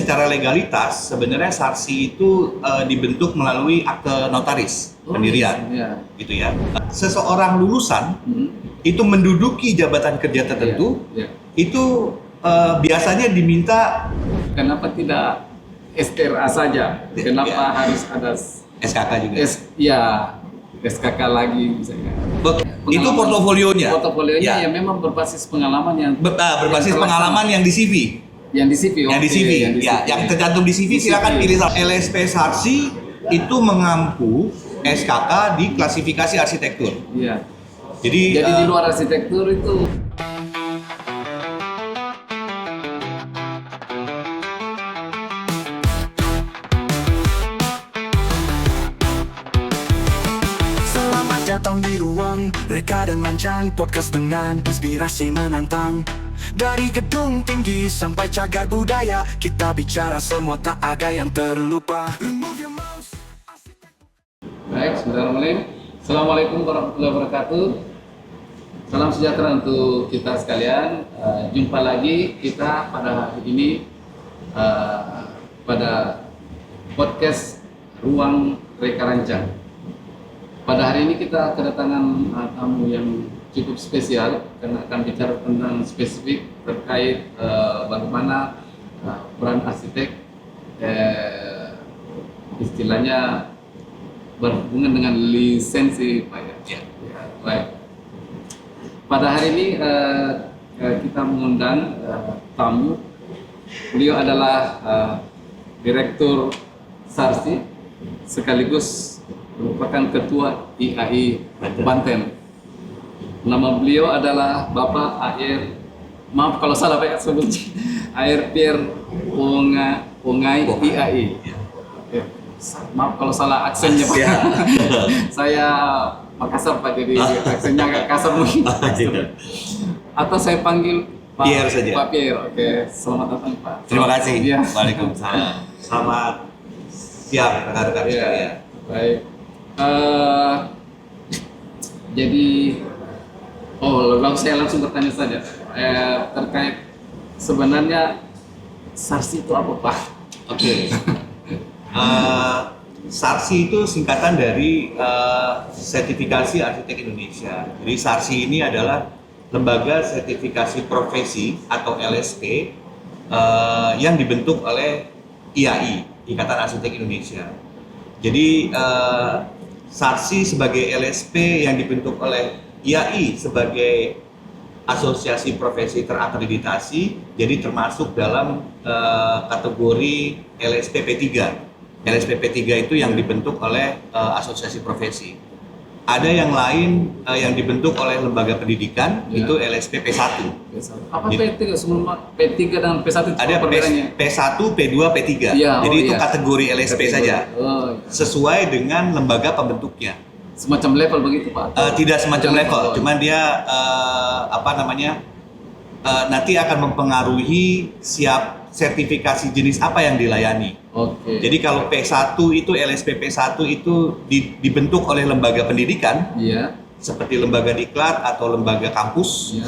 secara legalitas sebenarnya SARSI itu dibentuk melalui akte notaris pendirian, gitu ya. Seseorang lulusan itu menduduki jabatan kerja tertentu, itu biasanya diminta. Kenapa tidak SRA saja? Kenapa harus ada SKK juga? SKK lagi misalnya. Itu portofolionya. Portofolionya yang memang berbasis pengalaman yang berbasis pengalaman yang di CV. Yang di CV. Yang di CV. Yang tercantum di CV silakan pilih. LSP SARSI itu mengampu SKK di klasifikasi arsitektur. Iya. Jadi di luar arsitektur itu. Datang di ruang reka dan mancang, podcast dengan inspirasi menantang. Dari gedung tinggi sampai cagar budaya, kita bicara semua tak ada yang terlupa. Baik, Assalamualaikum warahmatullahi wabarakatuh. Salam sejahtera untuk kita sekalian. Jumpa lagi kita pada hari ini pada podcast Ruang Reka Rancang. Pada hari ini kita kedatangan tamu yang cukup spesial karena akan bicara tentang spesifik terkait bagaimana peran arsitek istilahnya berhubungan dengan lisensi Pak ya. Baik. Pada hari ini kita mengundang tamu. Beliau adalah Direktur SARSI sekaligus merupakan Ketua IAI Banten. Nama beliau adalah Bapak Air, maaf kalau salah Pak sebutnya, Air Pierre Pongai IAI. Maaf kalau salah aksennya Pak. Saya Makassar Pak, jadi aksennya agak kasar mungkin. Atau saya panggil Pak Pierre saja. Pak Pierre. Oke, selamat datang Pak. Terima kasih. Ya. Waalaikumsalam. Selamat siang rekan-rekan sekalian. Baik. Jadi, saya langsung bertanya saja terkait sebenarnya SARSI itu apa Pak? Oke. SARSI itu singkatan dari Sertifikasi Arsitek Indonesia. Jadi SARSI ini adalah lembaga sertifikasi profesi atau LSP yang dibentuk oleh IAI, Ikatan Arsitek Indonesia. Jadi SARSI sebagai LSP yang dibentuk oleh IAI sebagai asosiasi profesi terakreditasi, jadi termasuk dalam kategori LSP P3. LSP P3 itu yang dibentuk oleh asosiasi profesi. Ada yang lain yang dibentuk oleh lembaga pendidikan, itu LSP P1. Apa P3 sebelum P3 dan P1 itu ada perbedaannya? P1, P2, P3. Jadi itu kategori LSP saja. Sesuai dengan lembaga pembentuknya. Semacam level begitu Pak? Tidak semacam level, cuman dia nanti akan mempengaruhi sertifikasi jenis apa yang dilayani. Jadi kalau P1 itu LSP P1 itu dibentuk oleh lembaga pendidikan, seperti lembaga diklat atau lembaga kampus.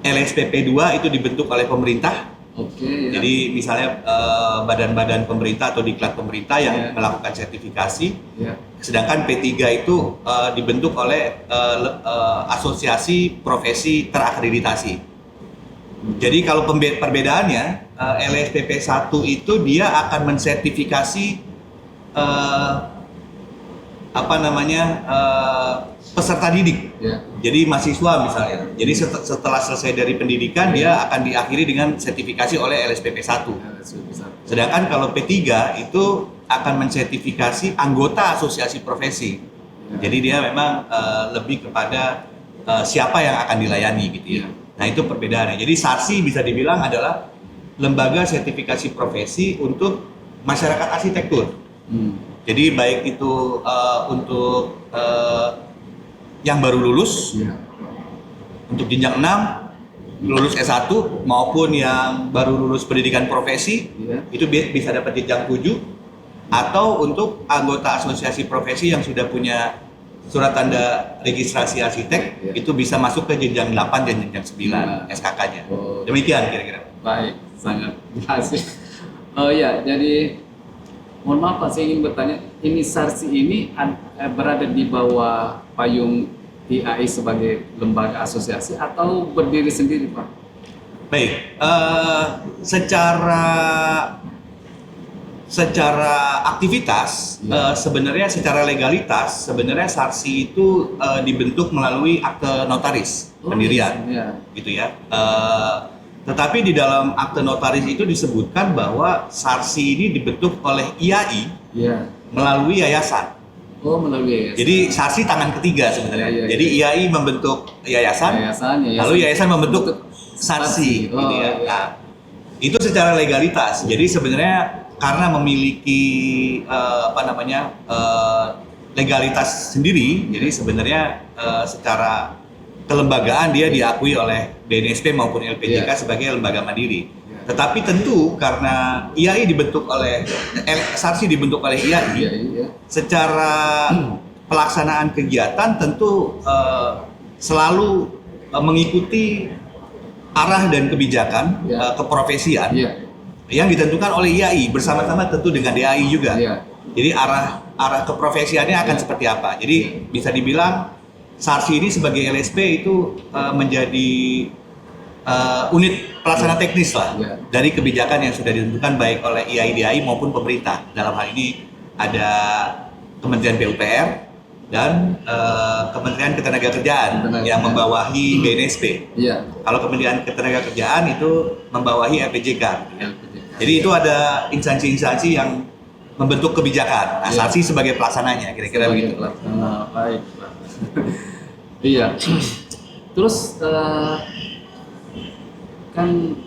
LSP P2 itu dibentuk oleh pemerintah. Jadi misalnya badan-badan pemerintah atau diklat pemerintah yang melakukan sertifikasi. Sedangkan P3 itu dibentuk oleh asosiasi profesi terakreditasi. Jadi kalau perbedaannya, LSP P1 itu dia akan mensertifikasi peserta didik. Jadi mahasiswa misalnya. Jadi setelah selesai dari pendidikan dia akan diakhiri dengan sertifikasi oleh LSP P1. Sedangkan kalau P3 itu akan mensertifikasi anggota asosiasi profesi. Jadi dia memang lebih kepada siapa yang akan dilayani gitu ya. Nah itu perbedaannya. Jadi SARSI bisa dibilang adalah lembaga sertifikasi profesi untuk masyarakat arsitektur. Jadi baik itu untuk yang baru lulus, untuk jenjang 6, lulus S1 maupun yang baru lulus pendidikan profesi, itu bisa dapat jenjang 7, atau untuk anggota asosiasi profesi yang sudah punya surat tanda registrasi arsitek, itu bisa masuk ke jenjang 8 dan jenjang 9 SKK-nya. Demikian kira-kira. Baik, sangat jelas. Oh iya, jadi mohon maaf Pak, saya ingin bertanya, ini SARSI ini berada di bawah payung IAI sebagai lembaga asosiasi atau berdiri sendiri Pak? Baik, secara aktivitas, sebenarnya secara legalitas, sebenarnya SARSI itu dibentuk melalui akte notaris pendirian, gitu ya. Tetapi di dalam akte notaris itu disebutkan bahwa SARSI ini dibentuk oleh IAI melalui yayasan. Oh, melalui yayasan. Jadi SARSI tangan ketiga sebenarnya. Iya. Jadi IAI membentuk yayasan, lalu yayasan membentuk SARSI, gitu ya. Iya. Nah, itu secara legalitas. Jadi sebenarnya karena memiliki legalitas sendiri, jadi sebenarnya secara kelembagaan dia diakui oleh BNSP maupun LPJK sebagai lembaga mandiri. Tetapi tentu karena IAI dibentuk oleh SARSI dibentuk oleh IAI, secara pelaksanaan kegiatan tentu selalu mengikuti arah dan kebijakan keprofesian yang ditentukan oleh IAI bersama-sama tentu dengan DAI juga. Jadi arah keprofesiannya akan seperti apa. Jadi bisa dibilang SARSI ini sebagai LSP itu menjadi unit pelaksana teknis lah dari kebijakan yang sudah ditentukan baik oleh IAI DAI maupun pemerintah. Dalam hal ini ada Kementerian PUPR dan Kementerian Ketenagakerjaan yang membawahi BNSP. Kalau Kementerian Ketenagakerjaan itu membawahi LPJK. Jadi itu ada instansi-instansi yang membentuk kebijakan. Nah, SARSI sebagai pelaksananya, kira-kira begitu. Baik. Iya. Terus kan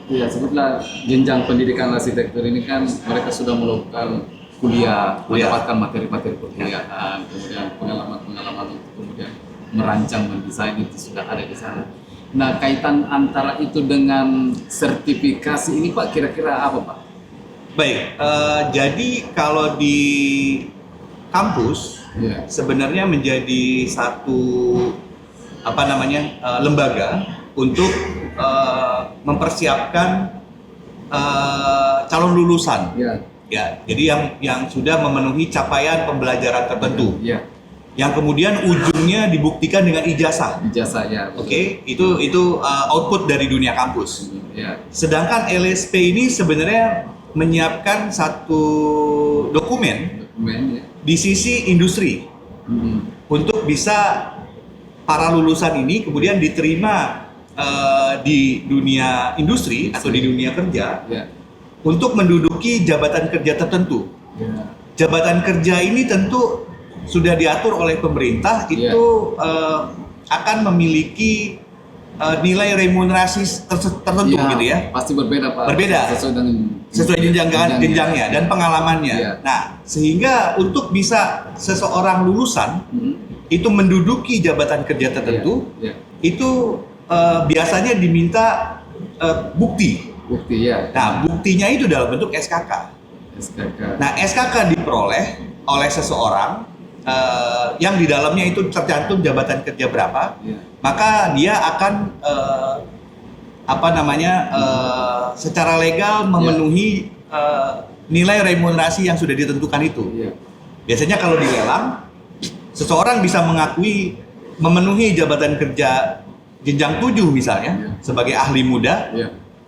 ya sebutlah jenjang pendidikan arsitektur ini kan mereka sudah melakukan kuliah, mendapatkan materi-materi perkuliahan, kemudian pengalaman-pengalaman untuk kemudian merancang mendesain itu sudah ada di sana. Nah, kaitan antara itu dengan sertifikasi ini Pak, kira-kira apa Pak? Baik, jadi kalau di kampus sebenarnya menjadi satu lembaga untuk mempersiapkan calon lulusan. Ya, jadi yang sudah memenuhi capaian pembelajaran tertentu. Yang kemudian ujungnya dibuktikan dengan ijazah. Oke, itu output dari dunia kampus. Sedangkan LSP ini sebenarnya menyiapkan satu dokumen di sisi industri untuk bisa para lulusan ini kemudian diterima di dunia industri atau di dunia kerja untuk menduduki jabatan kerja tertentu. Jabatan kerja ini tentu sudah diatur oleh pemerintah, itu akan memiliki nilai remunerasi tertentu gitu ya. Pasti berbeda Pak. Berbeda. Sesuai jenjangnya dan pengalamannya. Nah, sehingga untuk bisa seseorang lulusan itu menduduki jabatan kerja tertentu, itu biasanya diminta bukti. Nah, buktinya itu dalam bentuk SKK. Nah, SKK diperoleh oleh seseorang yang di dalamnya itu tercantum jabatan kerja berapa, maka dia akan secara legal memenuhi nilai remunerasi yang sudah ditentukan itu. Biasanya kalau dilelang, seseorang bisa mengakui memenuhi jabatan kerja jenjang 7 misalnya sebagai ahli muda.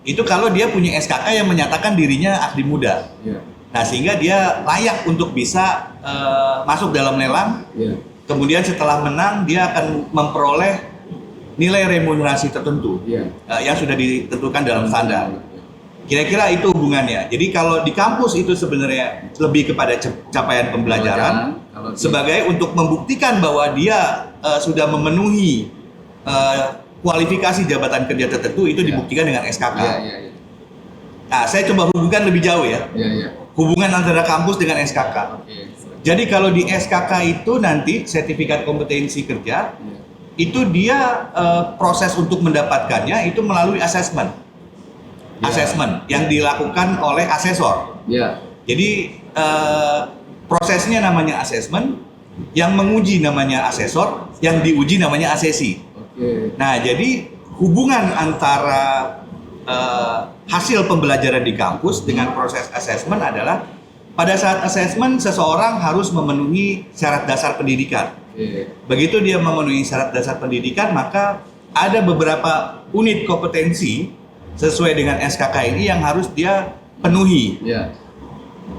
Itu kalau dia punya SKK yang menyatakan dirinya ahli muda. Nah, sehingga dia layak untuk bisa masuk dalam lelang. Kemudian setelah menang, dia akan memperoleh nilai remunerasi tertentu yang sudah ditentukan dalam standar. Kira-kira itu hubungannya. Jadi kalau di kampus itu sebenarnya lebih kepada capaian pembelajaran sebagai untuk membuktikan bahwa dia sudah memenuhi kualifikasi jabatan kerja tertentu, itu dibuktikan dengan SKK. Nah, saya coba hubungkan lebih jauh ya. Hubungan antara kampus dengan SKK. Jadi kalau di SKK itu nanti sertifikat kompetensi kerja, itu dia proses untuk mendapatkannya itu melalui asesmen. Asesmen yang dilakukan oleh asesor. Jadi prosesnya namanya asesmen, yang menguji namanya asesor, yang diuji namanya asesi. Nah, jadi hubungan antara hasil pembelajaran di kampus dengan proses assessment adalah pada saat assessment seseorang harus memenuhi syarat dasar pendidikan. Begitu dia memenuhi syarat dasar pendidikan, maka ada beberapa unit kompetensi sesuai dengan SKK ini yang harus dia penuhi.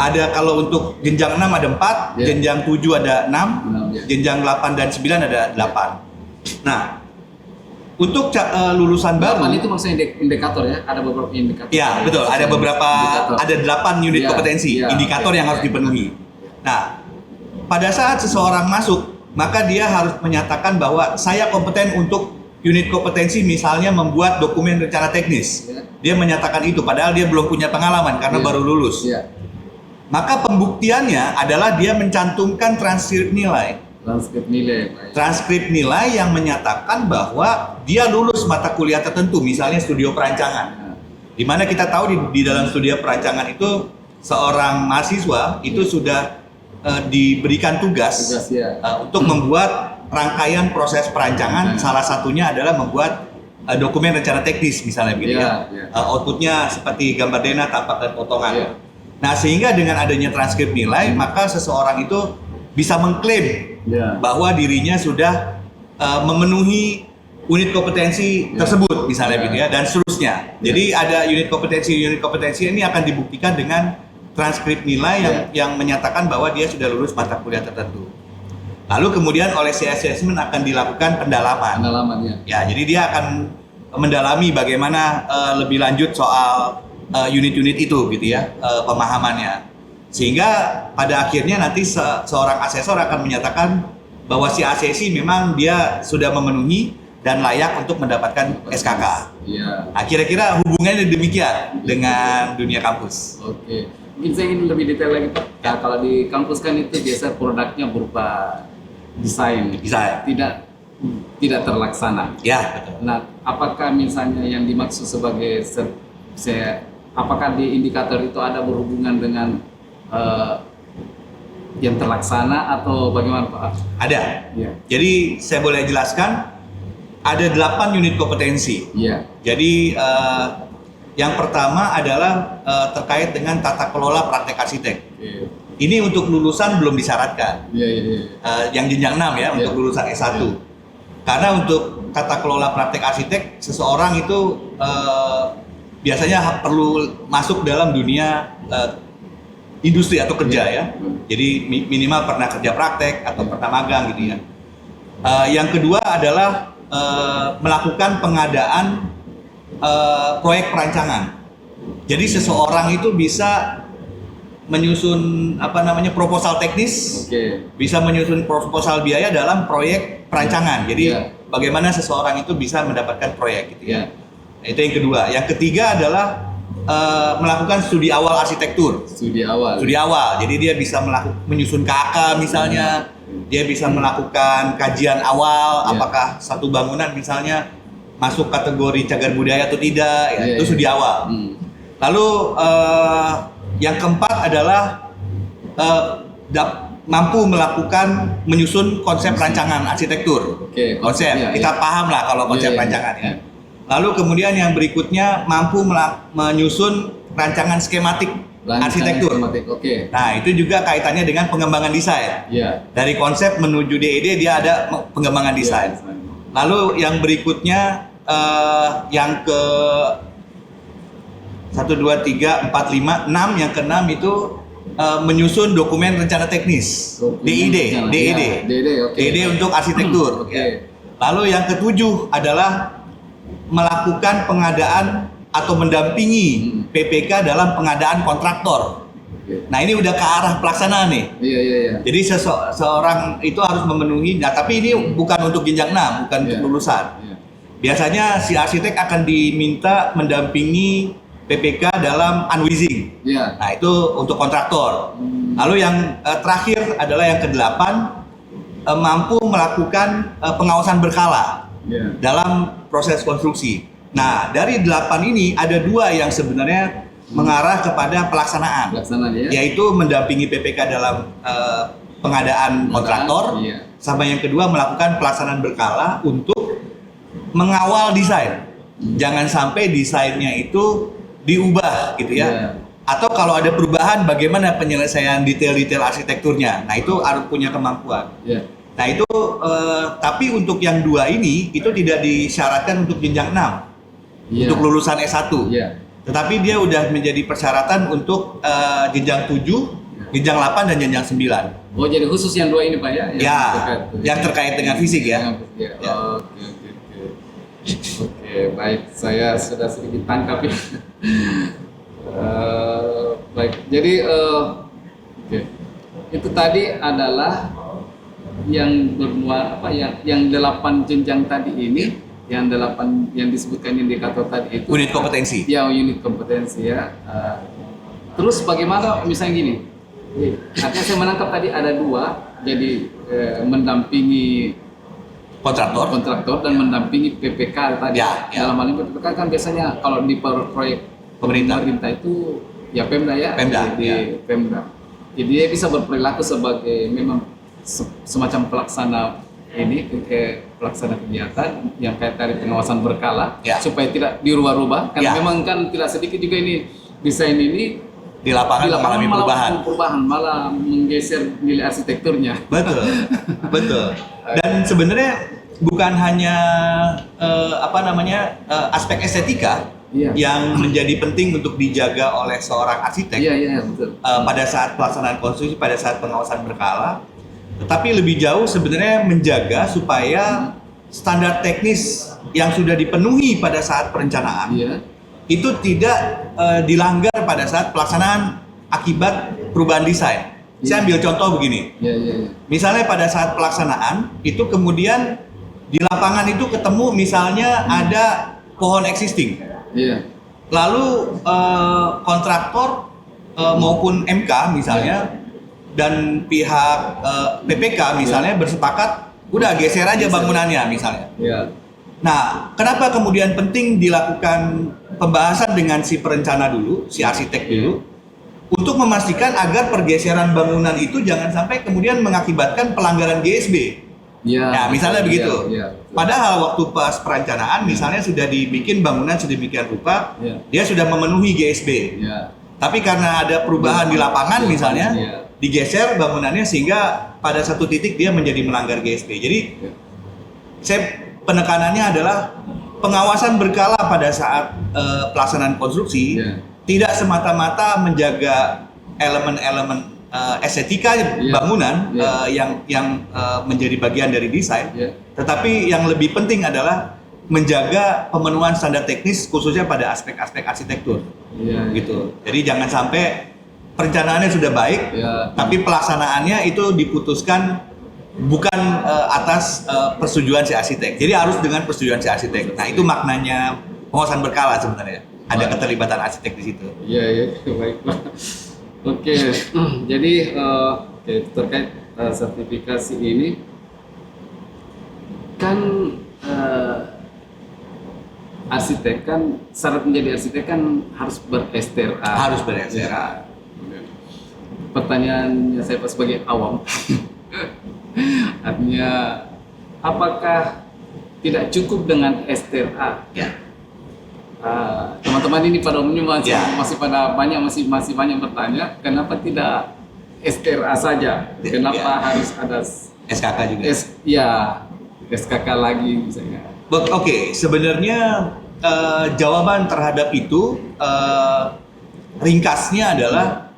Ada kalau untuk jenjang 6 ada 4, jenjang 7 ada 6, jenjang 8 dan 9 ada 8. Nah, untuk lulusan baru itu maksudnya indikator ya, ada beberapa indikator. Ya, betul. Ada beberapa, ada 8 unit kompetensi, indikator yang harus dipenuhi. Nah, pada saat seseorang masuk, maka dia harus menyatakan bahwa saya kompeten untuk unit kompetensi misalnya membuat dokumen rencana teknis. Dia menyatakan itu, padahal dia belum punya pengalaman karena baru lulus. Maka pembuktiannya adalah dia mencantumkan transkrip nilai. Transkrip nilai yang menyatakan bahwa dia lulus mata kuliah tertentu, misalnya studio perancangan. Di mana kita tahu di dalam studio perancangan itu seorang mahasiswa itu sudah diberikan tugas untuk membuat rangkaian proses perancangan. Salah satunya adalah membuat dokumen rencana teknis misalnya gitu outputnya seperti gambar denah, tampak dan potongan. Nah, sehingga dengan adanya transkrip nilai, maka seseorang itu bisa mengklaim bahwa dirinya sudah memenuhi unit kompetensi tersebut misalnya gitu ya, dan seterusnya. Jadi ada unit kompetensi ini akan dibuktikan dengan transkrip nilai yang menyatakan bahwa dia sudah lulus mata kuliah tertentu. Lalu kemudian oleh si assessment akan dilakukan pendalaman. Ya, jadi dia akan mendalami bagaimana lebih lanjut soal unit-unit itu gitu ya, pemahamannya. Sehingga pada akhirnya nanti seorang asesor akan menyatakan bahwa si ACC memang dia sudah memenuhi dan layak untuk mendapatkan SKK. Nah, kira-kira hubungannya demikian dengan dunia kampus. Oke. Mungkin saya ingin lebih detail lagi Pak. Ya, kalau di kampus kan itu biasa produknya berupa desain. Tidak terlaksana. Ya, betul. Nah, apakah misalnya yang dimaksud sebagai apakah di indikator itu ada berhubungan dengan yang terlaksana atau bagaimana Pak? Ada. Jadi saya boleh jelaskan ada 8 unit kompetensi. Jadi yang pertama adalah terkait dengan tata kelola praktek arsitek. Ini untuk lulusan belum disyaratkan. Yang jenjang 6 ya, untuk lulusan S1. Karena untuk tata kelola praktek arsitek seseorang itu biasanya perlu masuk dalam dunia industri atau kerja ya. Jadi minimal pernah kerja praktek atau pernah magang gitu ya. Yang kedua adalah melakukan pengadaan proyek perancangan. Jadi seseorang itu bisa menyusun proposal teknis, bisa menyusun proposal biaya dalam proyek perancangan. Jadi bagaimana seseorang itu bisa mendapatkan proyek gitu ya. Itu yang kedua. Yang ketiga adalah melakukan studi awal arsitektur. Studi awal. Jadi dia bisa menyusun KK misalnya, dia bisa melakukan kajian awal apakah satu bangunan misalnya masuk kategori cagar budaya atau tidak, itu studi awal. Lalu yang keempat adalah mampu menyusun konsep rancangan arsitektur. Konsep, kita paham lah kalau konsep rancangan ya. Lalu kemudian yang berikutnya mampu menyusun rancangan skematik arsitektur. Nah, itu juga kaitannya dengan pengembangan desain. Dari konsep menuju DED dia ada pengembangan desain. Lalu yang berikutnya yang ke 1, 2, 3, 4, 5, 6, yang ke-6 itu menyusun dokumen rencana teknis. DED untuk arsitektur. Lalu yang ke-7 adalah melakukan pengadaan atau mendampingi PPK dalam pengadaan kontraktor. Nah, ini udah ke arah pelaksanaan nih. Jadi seorang itu harus memenuhi, tapi ini bukan untuk jenjang 6, bukan untuk lulusan. Biasanya si arsitek akan diminta mendampingi PPK dalam unwizing. Nah, itu untuk kontraktor. Lalu yang terakhir adalah yang ke-8, mampu melakukan pengawasan berkala dalam proses konstruksi. Nah, dari 8 ini ada 2 yang sebenarnya mengarah kepada pelaksanaan, yaitu mendampingi PPK dalam pengadaan kontraktor, sama yang kedua melakukan pelaksanaan berkala untuk mengawal desain. Jangan sampai desainnya itu diubah gitu ya. Iya. Atau kalau ada perubahan, bagaimana penyelesaian detail-detail arsitekturnya. Nah itu harus punya kemampuan. Iya. Nah itu, tapi untuk yang dua ini, itu tidak disyaratkan untuk jenjang 6. Iya. Untuk lulusan S1. Iya. Tetapi dia udah menjadi persyaratan untuk jenjang 7, jenjang 8, dan jenjang 9. Oh, jadi khusus yang dua ini Pak ya? Ya, yang terkait dengan fisik ya. Ya. Ya. Oke, baik. Saya sudah sedikit tangkap ya. Baik, jadi oke. Itu tadi adalah yang bermuara apa yang 8 jenjang tadi ini, yang 8 yang disebutkan indikator tadi itu Unit kompetensi. ya, unit kompetensi ya. Terus bagaimana misalnya gini, artinya saya menangkap tadi ada 2, jadi mendampingi kontraktor dan mendampingi PPK tadi. Ya. Dalam hal ini PPK kan biasanya kalau di proyek pemerintah itu ya Pemda ya, di Pemda. Jadi dia bisa berperilaku sebagai memang semacam pelaksana ini, pelaksana kegiatan yang kayak dari pengawasan berkala supaya tidak dirubah-rubah karena memang kan tidak sedikit juga ini desain ini di lapangan mengalami perubahan, malah menggeser nilai arsitekturnya. Betul, betul. Dan sebenarnya bukan hanya aspek estetika yang menjadi penting untuk dijaga oleh seorang arsitek. Iya, betul. Pada saat pelaksanaan konstruksi, pada saat pengawasan berkala, tetapi lebih jauh sebenarnya menjaga supaya standar teknis yang sudah dipenuhi pada saat perencanaan itu tidak dilanggar pada saat pelaksanaan akibat perubahan desain. Saya ambil contoh begini. Misalnya pada saat pelaksanaan itu kemudian di lapangan itu ketemu misalnya ada pohon existing. Lalu kontraktor maupun MK misalnya dan pihak PPK misalnya bersepakat udah geser aja bangunannya misalnya. Nah, kenapa kemudian penting dilakukan pembahasan dengan si perencana dulu, si arsitek dulu, untuk memastikan agar pergeseran bangunan itu jangan sampai kemudian mengakibatkan pelanggaran GSB. Nah, misalnya begitu. Padahal waktu pas perencanaan misalnya sudah dibikin bangunan sedemikian rupa, dia sudah memenuhi GSB. Tapi karena ada perubahan di lapangan misalnya, digeser bangunannya sehingga pada satu titik dia menjadi melanggar GSB. Jadi penekanannya adalah pengawasan berkala pada saat pelaksanaan konstruksi tidak semata-mata menjaga elemen-elemen estetika bangunan yang menjadi bagian dari desain, tetapi yang lebih penting adalah menjaga pemenuhan standar teknis khususnya pada aspek-aspek arsitektur, gitu. Jadi jangan sampai perencanaannya sudah baik, tapi pelaksanaannya itu diputuskan bukan atas persetujuan si arsitek. Jadi harus dengan persetujuan si arsitek. Nah itu maknanya pengawasan berkala sebenarnya. Ada keterlibatan arsitek di situ. Iya, baiklah. Oke, jadi terkait sertifikasi ini kan arsitek kan syarat menjadi arsitek kan harus ber-STRA. Harus ber-STRA. Pertanyaannya saya sebagai awam, artinya apakah tidak cukup dengan STRA? Teman-teman ini pada umumnya masih banyak bertanya, kenapa tidak STRA saja? Kenapa harus ada SKK juga? SKK lagi misalnya. Oke, sebenarnya jawaban terhadap itu ringkasnya adalah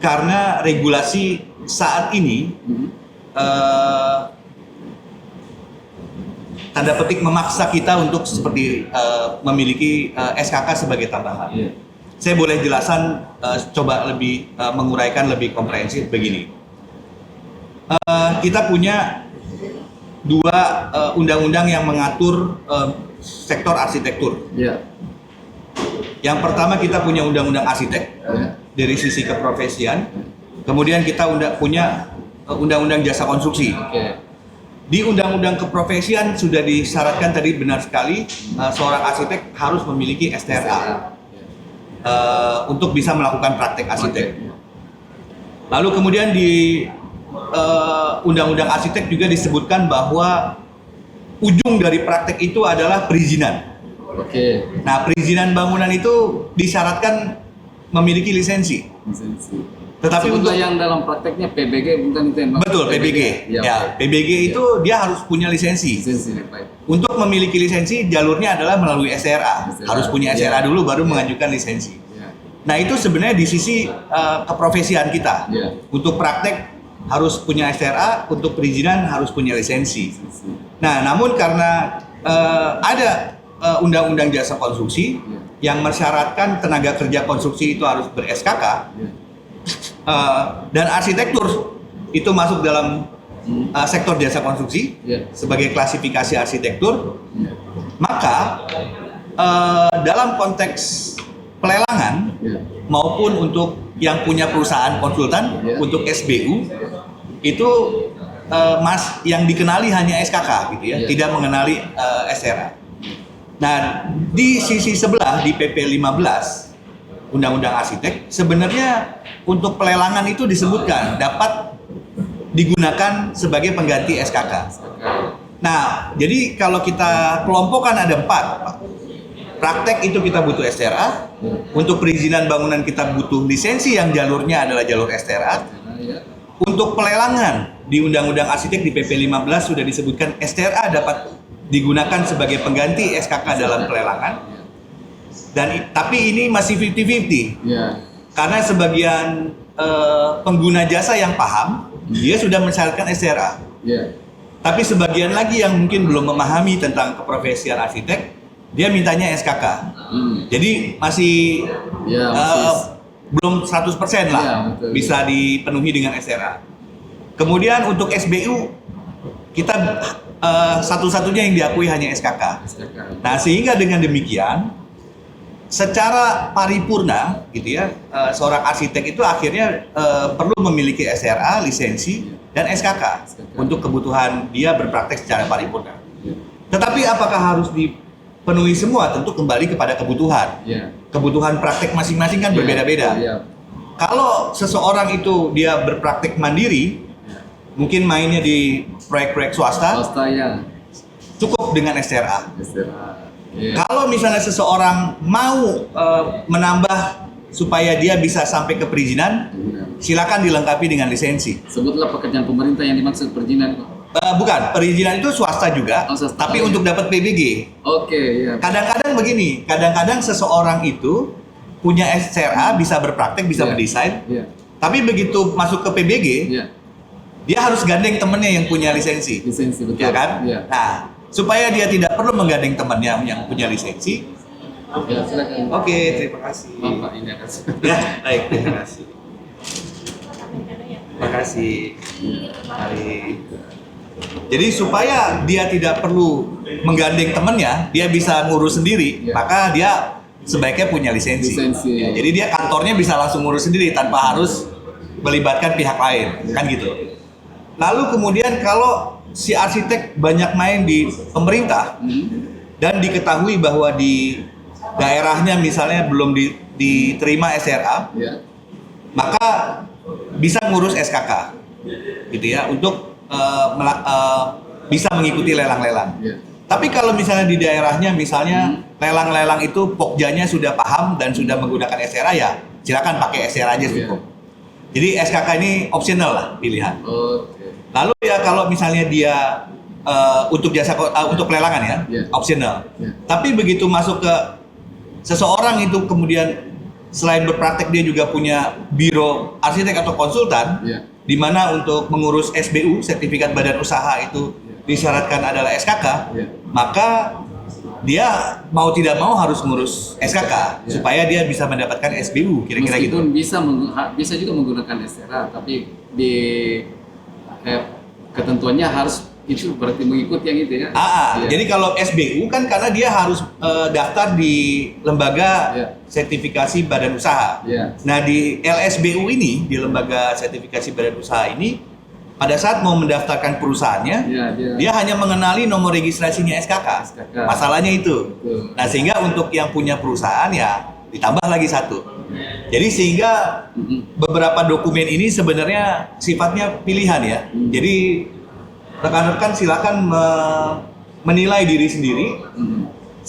karena regulasi saat ini tanda petik memaksa kita untuk seperti memiliki SKK sebagai tambahan. Saya boleh jelasan, coba lebih menguraikan lebih komprehensif begini. Kita punya 2 undang-undang yang mengatur sektor arsitektur. Yang pertama kita punya undang-undang arsitek dari sisi keprofesian. Kemudian kita punya undang-undang jasa konstruksi. Di undang-undang keprofesian sudah disyaratkan tadi benar sekali seorang arsitek harus memiliki STRA untuk bisa melakukan praktek arsitek. Lalu kemudian di undang-undang arsitek juga disebutkan bahwa ujung dari praktek itu adalah perizinan. Oke. Nah, perizinan bangunan itu disyaratkan memiliki lisensi. Lisensi. Tetapi Sebutlah untuk yang dalam prakteknya PBG bukan itu yang maksud betul PBG. Ya, Ya, oke. PBG itu dia harus punya lisensi. Lisensi baik. Untuk memiliki lisensi jalurnya adalah melalui SRA. Harus punya SRA Ya. dulu baru mengajukan lisensi. Ya. Nah, itu sebenarnya di sisi keprofesian kita. Ya. Untuk praktek harus punya SRA, untuk perizinan harus punya lisensi. Lisensi. Nah, namun karena ada undang-undang jasa konstruksi Ya. yang mensyaratkan tenaga kerja konstruksi itu harus ber-SKK, Ya. dan arsitektur itu masuk dalam sektor jasa konstruksi Ya. sebagai klasifikasi arsitektur, Ya. maka dalam konteks pelelangan Ya. maupun untuk yang punya perusahaan konsultan Ya. untuk SBU itu yang dikenali hanya SKK gitu ya, Ya. tidak mengenali SRA. Nah, di sisi sebelah di PP 15 Undang-Undang Arsitek sebenarnya untuk pelelangan itu disebutkan dapat digunakan sebagai pengganti SKK. Nah, jadi kalau kita kelompokkan ada 4, Pak. Praktek itu kita butuh SRA, untuk perizinan bangunan kita butuh lisensi yang jalurnya adalah jalur SRA. Ya. Untuk pelelangan di Undang-Undang Arsitek di PP 15 sudah disebutkan SRA dapat digunakan sebagai pengganti SKK dalam pelelangan. Dan tapi ini masih 50-50 Ya. karena sebagian pengguna jasa yang paham dia sudah mensyaratkan SRA. Ya. Tapi sebagian lagi yang mungkin belum memahami tentang keprofesian arsitek, dia mintanya SKK. Jadi masih Ya, masih. belum 100% lah Ya, betul. bisa dipenuhi dengan SRA. Kemudian untuk SBU kita satu-satunya yang diakui hanya SKK. SKK. Nah, sehingga dengan demikian secara paripurna gitu ya, seorang arsitek itu akhirnya perlu memiliki SRA, lisensi dan SKK untuk kebutuhan dia berpraktek secara paripurna. Ya. Tetapi apakah harus dipenuhi semua? Tentu kembali kepada kebutuhan. Ya. Kebutuhan praktek masing-masing kan Ya. berbeda-beda. Ya. Kalau seseorang itu dia berpraktek mandiri, mungkin mainnya di proyek-proyek swasta, Swasta ya. cukup dengan SRA. SRA. Ya. Kalau misalnya seseorang mau menambah supaya dia bisa sampai ke perizinan, silakan dilengkapi dengan lisensi. Sebutlah pekerjaan pemerintah yang dimaksud perizinan. Bukan, perizinan itu swasta juga, Oh, swasta. tapi Oh, untuk iya. dapat PBG. Oke, ya. Kadang-kadang begini, kadang-kadang seseorang itu punya SRA, bisa berpraktek, bisa Iya. mendesain, Ya. tapi begitu masuk ke PBG, Ya. dia harus gandeng temennya yang punya lisensi. Lisensi betul. Ya kan? Ya. Nah, supaya dia tidak perlu menggandeng temannya yang punya lisensi. Ya, silakan. Oke, terima kasih. Maaf, Pak, ini akan. Ya, baik, terima kasih. Terima kasih. Mari. Jadi supaya dia tidak perlu menggandeng temannya, dia bisa ngurus sendiri, Ya. maka dia sebaiknya punya lisensi. Lisensi. Ya, jadi dia kantornya bisa langsung ngurus sendiri tanpa harus melibatkan pihak lain, kan gitu. Lalu kemudian kalau si arsitek banyak main di pemerintah dan diketahui bahwa di daerahnya misalnya belum diterima SRA, Ya. maka bisa ngurus SKK, gitu ya, untuk bisa mengikuti lelang-lelang. Ya. Tapi kalau misalnya di daerahnya misalnya lelang-lelang itu pokjanya sudah paham dan sudah menggunakan SRA, ya silakan pakai SRA aja cukup. Jadi SKK ini optional lah pilihan. Oke. Lalu ya kalau misalnya dia untuk jasa untuk pelelangan ya, Ya. optional. Ya. Tapi begitu masuk ke seseorang itu kemudian selain berpraktek dia juga punya biro arsitek atau konsultan, Ya. di mana untuk mengurus SBU, sertifikat badan usaha itu disyaratkan adalah SKK, Ya. maka dia mau tidak mau harus ngurus SKK Ya. supaya dia bisa mendapatkan SBU, kira-kira gitu. Meskipun bisa juga menggunakan SRA, tapi di ketentuannya harus itu berarti mengikuti yang itu ya. Iya. Jadi kalau SBU kan karena dia harus daftar di lembaga Ya. sertifikasi badan usaha. Ya. Nah di LSBU ini, di lembaga sertifikasi badan usaha ini, pada saat mau mendaftarkan perusahaannya, Ya, dia hanya mengenali nomor registrasinya SKK. SKK. Masalahnya itu. Betul. Nah sehingga untuk yang punya perusahaan ya ditambah lagi satu. Jadi sehingga beberapa dokumen ini sebenarnya sifatnya pilihan ya. Jadi rekan-rekan silakan menilai diri sendiri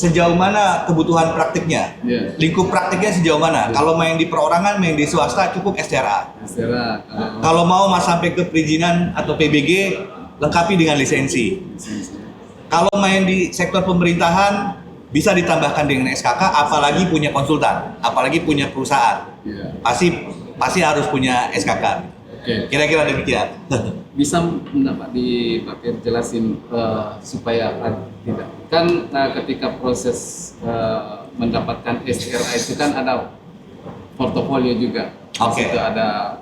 sejauh mana kebutuhan praktiknya, Iya. lingkup praktiknya sejauh mana. Kalau main di perorangan, main di swasta cukup STRA. Istilah Kalau mau mas sampai ke perizinan atau PBG, lengkapi dengan lisensi. Kalau main di sektor pemerintahan, bisa ditambahkan dengan SKK, apalagi punya konsultan, apalagi punya perusahaan. Iya. Pasti harus punya SKK. Oke. Kira-kira demikian. Bisa Pak dipakai jelasin supaya tidak kan ketika proses mendapatkan STRA itu kan ada portofolio juga. Oke. Di situ ada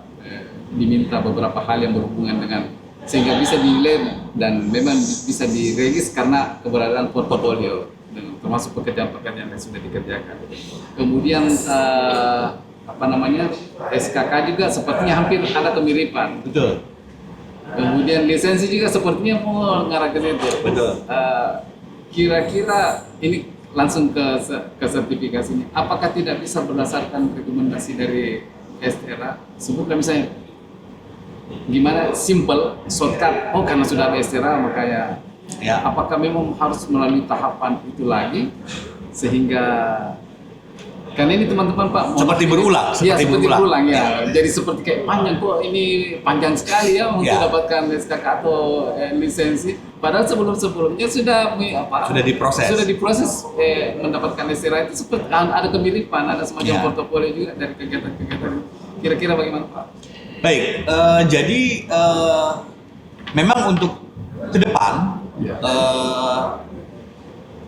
diminta beberapa hal yang berhubungan dengan sehingga bisa dinilai dan memang bisa diregis karena keberadaan portofolio dan termasuk pekerjaan-pekerjaan yang sudah dikerjakan. Kemudian SKK juga sepertinya hampir ada kemiripan. Betul. Kemudian lisensi juga sepertinya mau ngarah ke situ. Betul. Kira-kira ini langsung ke sertifikasinya. Apakah tidak bisa berdasarkan rekomendasi dari STRA? Sebutlah misalnya gimana simple shortcut. Oh karena sudah ada STRA makanya. Ya. Apakah memang harus melalui tahapan itu lagi sehingga karena ini teman-teman Pak Seperti berulang, Iya, seperti berulang ya. Ya. Jadi seperti kayak panjang kok ini panjang sekali ya untuk Ya. dapatkan SKK atau lisensi. Padahal sebelumnya sudah Sudah diproses. Sudah diproses mendapatkan STRA itu seperti ada kemiripan, ada semacam Ya. portofolio juga dari kegiatan-kegiatan. Kira-kira bagaimana Pak? Baik, jadi memang untuk ke depan, Ya.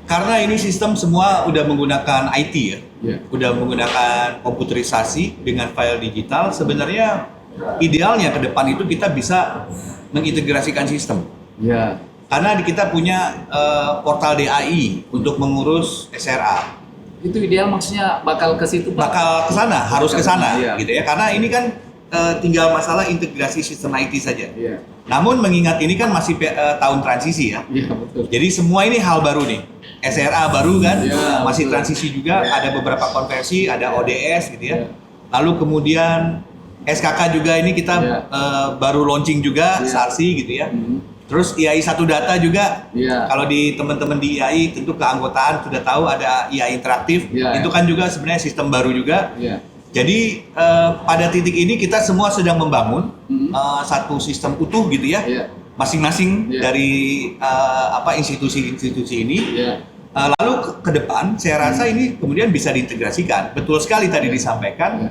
karena ini sistem semua udah menggunakan IT ya, Ya. udah menggunakan komputerisasi dengan file digital. Sebenarnya idealnya ke depan itu kita bisa mengintegrasikan sistem. Ya. Karena kita punya portal DAI untuk mengurus SRA. Itu ideal maksudnya bakal ke situ Pak? Bakal ke sana, harus ke sana, Iya. gitu ya. Karena ini kan tinggal masalah integrasi sistem IT saja. Iya. Namun mengingat ini kan masih tahun transisi ya. Iya betul. Jadi semua ini hal baru nih. SRA baru kan, Iya, masih betul. transisi juga, Iya. ada beberapa konversi, ada ODS gitu ya. Iya. Lalu kemudian SKK juga ini kita Iya. baru launching juga, Iya. SARSI gitu ya. Mhm. Terus IAI 1 data juga, Iya. kalau di teman-teman di IAI tentu keanggotaan sudah tahu ada IAI interaktif, Iya. itu kan juga sebenarnya sistem baru juga. Iya. Jadi pada titik ini kita semua sedang membangun Mhm. satu sistem utuh gitu ya, Iya. masing-masing Iya. dari institusi-institusi ini. Iya. Lalu ke depan saya rasa ini kemudian bisa diintegrasikan. Betul sekali tadi disampaikan, Iya.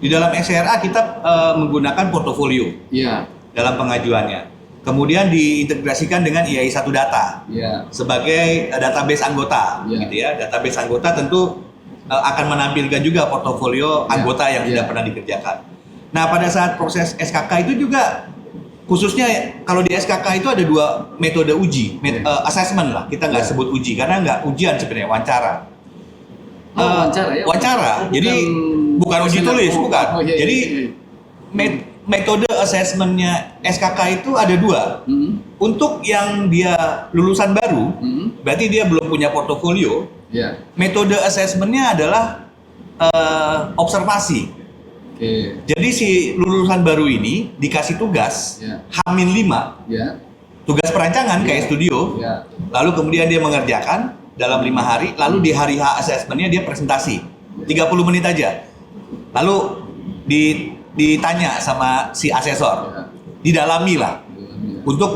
di dalam SRA kita menggunakan portofolio Iya. dalam pengajuannya. Kemudian diintegrasikan dengan IAI 1 data Iya. sebagai database anggota, Iya. gitu ya. Database anggota tentu akan menampilkan juga portofolio Iya. anggota yang sudah Iya. pernah dikerjakan. Nah, pada saat proses SKK itu juga khususnya kalau di SKK itu ada 2 metode uji, assessment lah. Kita nggak Iya. sebut uji karena nggak ujian sebenarnya, wawancara. Wawancara ya? Wawancara. Oh, Jadi bukan uji tulis, bukan. Oh, iya, Jadi iya, iya. metode assessmentnya SKK itu ada 2. Mhm. Untuk yang dia lulusan baru, Mhm. berarti dia belum punya portofolio. Iya. Metode assessmentnya adalah observasi. Oke. Jadi si lulusan baru ini dikasih tugas Iya. H-5, Iya. tugas perancangan kayak studio, Iya. lalu kemudian dia mengerjakan dalam 5 hari, lalu di hari H assessmentnya dia presentasi 30 menit aja, lalu ditanya sama si asesor, Iya. didalami lah untuk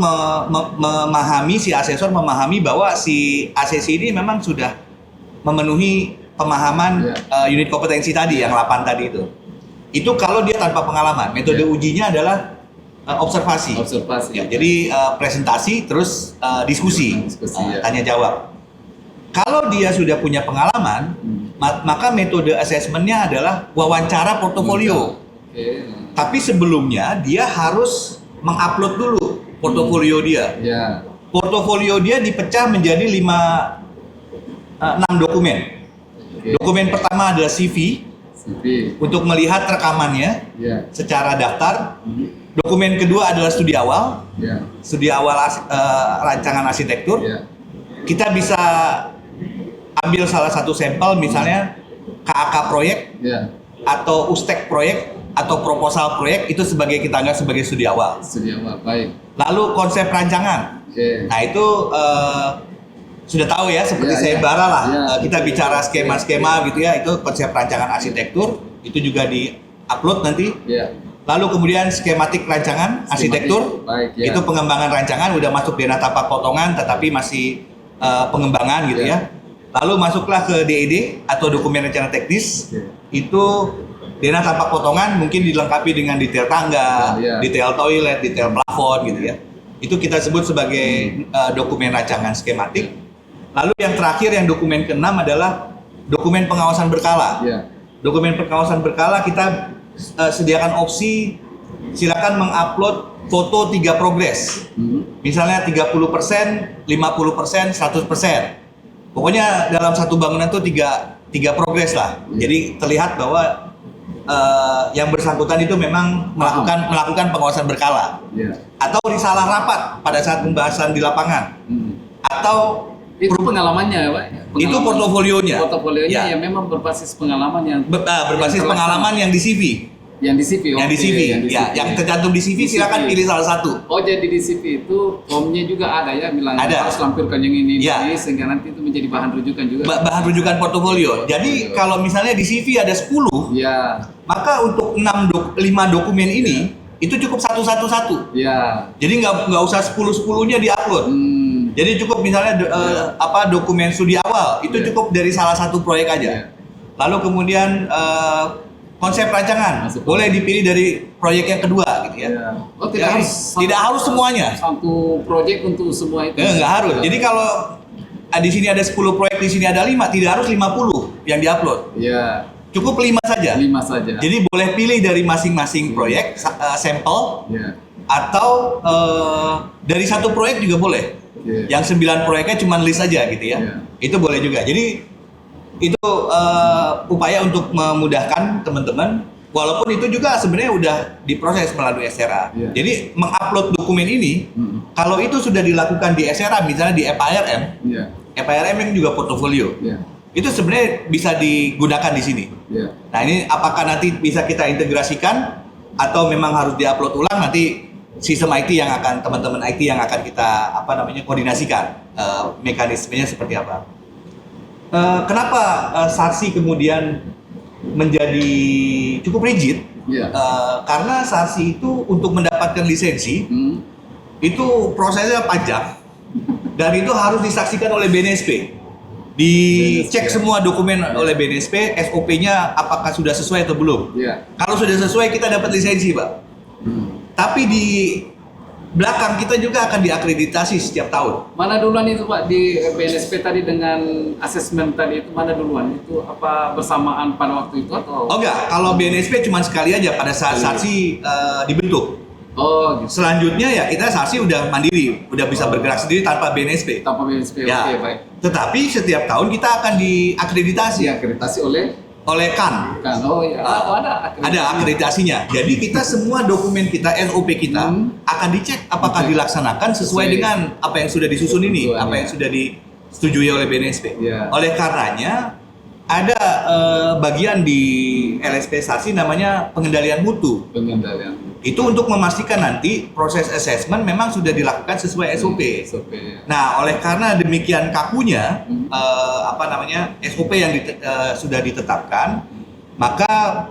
memahami, si asesor memahami bahwa si ACC ini memang sudah memenuhi pemahaman Iya. unit kompetensi tadi yang 8 tadi itu. Itu kalau dia tanpa pengalaman. Metode Iya. ujinya adalah observasi. Observasi. Ya, jadi presentasi terus diskusi, Diskusi, ya. tanya jawab. Kalau dia sudah punya pengalaman, maka metode asesmennya adalah wawancara portofolio. Oke. Tapi sebelumnya dia harus mengupload dulu portofolio dia. Iya. Portofolio dia dipecah menjadi 6 dokumen. Oke. Dokumen pertama adalah CV CV. untuk melihat rekamannya Iya. secara daftar. Mhm. Dokumen kedua adalah studi awal, Iya. rancangan arsitektur. Iya. Kita bisa ambil salah satu sampel, misalnya KAK proyek Iya. atau USTEK proyek atau proposal proyek, itu kita anggap sebagai studi awal. Studi awal. Baik. Lalu konsep rancangan. Oke. Nah itu sudah tahu ya, seperti Ya, sayembara lah. ya. Kita bicara skema-skema gitu ya, itu konsep rancangan arsitektur, itu juga di-upload nanti. Ya. Lalu kemudian skematik rancangan arsitektur, Baik, ya. itu pengembangan rancangan udah masuk denah tapak potongan, tetapi masih pengembangan gitu ya. Lalu masuklah ke DED atau dokumen rencana teknis, itu denah tapak potongan mungkin dilengkapi dengan detail tangga, Ya. detail toilet, detail plafon gitu ya. Itu kita sebut sebagai dokumen rancangan skematik. Lalu yang terakhir yang dokumen ke-6 adalah dokumen pengawasan berkala. Ya. Dokumen pengawasan berkala kita sediakan opsi silakan mengupload foto 3 progres. Misalnya 30%, 50%, 100%. Pokoknya dalam satu bangunan tuh tiga progres lah. Jadi terlihat bahwa yang bersangkutan itu memang melakukan pengawasan berkala. Ya. Atau risalah rapat pada saat pembahasan di lapangan. Atau Itu pengalamannya ya Pak? itu portofolionya. Portofolionya Ya. yang memang berbasis pengalaman yang Berbasis yang pengalaman yang di CV. yang di CV. Yang di oke, CV, yang di ya, CV. yang tercantum di CV Di silakan CV. pilih salah satu. Oh jadi di CV itu formnya juga ada ya, bilang Ada. harus lampirkan yang ini, Ya. ini sehingga nanti itu menjadi bahan rujukan juga. Bahan rujukan portofolio. Jadi kalau misalnya di CV ada 10, Ya, maka untuk 5 dokumen ini itu cukup satu. ya. Jadi nggak usah 10-10-nya diupload. Jadi cukup misalnya dokumen studi awal itu Ya. cukup dari salah satu proyek aja. Ya. Lalu kemudian konsep rancangan Masuk. boleh dipilih dari proyek yang kedua gitu ya. Ya. Oh tidak Jadi, harus tidak harus semuanya. satu proyek untuk semua itu. Nggak harus. Ya. Jadi kalau di sini ada 10 proyek, di sini ada 5, tidak harus 50 yang diupload. Ya, Cukup 5 saja. 5 saja. Jadi boleh pilih dari masing-masing proyek sampel Ya. atau dari satu proyek juga boleh. Ya. Yang 9 proyeknya cuma list aja gitu ya. Ya. Itu boleh juga. Jadi itu upaya untuk memudahkan teman-teman. Walaupun itu juga sebenarnya udah diproses melalui SRA. Ya. Jadi mengupload dokumen ini, kalau itu sudah dilakukan di SRA, misalnya di FIRM, Ya. FIRM yang juga portofolio, Ya. itu sebenarnya bisa digunakan di sini. Ya. Nah ini apakah nanti bisa kita integrasikan atau memang harus diupload ulang, nanti sistem IT yang akan teman-teman IT yang akan kita koordinasikan mekanismenya seperti apa. Kenapa SARSI kemudian menjadi cukup rigid? Ya. Karena SARSI itu untuk mendapatkan lisensi itu prosesnya panjang dan itu harus disaksikan oleh BNSP. Dicek BNSP, ya. semua dokumen oleh BNSP, SOP-nya apakah sudah sesuai atau belum. Ya. Kalau sudah sesuai kita dapat lisensi, Pak. Tapi di belakang kita juga akan diakreditasi setiap tahun. Mana duluan itu Pak di BNSP tadi dengan asesmen tadi itu mana duluan? Itu apa bersamaan pada waktu itu atau? Oh enggak, kalau BNSP cuma sekali aja pada saat SARSI dibentuk. Oh gitu. Selanjutnya ya kita SARSI udah mandiri, udah bisa bergerak sendiri tanpa BNSP. Tanpa BNSP, Ya. oke baik. Tetapi setiap tahun kita akan diakreditasi Diakreditasi oleh oleh KAN. kan? Oh ya, ada akreditasi. Ada akreditasinya. Jadi kita semua dokumen kita, SOP kita akan dicek apakah Dicek. dilaksanakan sesuai Sesuai. dengan apa yang sudah disusun ini, Tujuannya. apa yang sudah disetujui oleh BNSP. Ya. Oleh karenanya ada bagian di LSP SARSI namanya pengendalian mutu. Pengendalian. Itu untuk memastikan nanti proses assessment memang sudah dilakukan sesuai SOP. SOP. Ya. Nah, oleh karena demikian kakunya SOP yang sudah ditetapkan, maka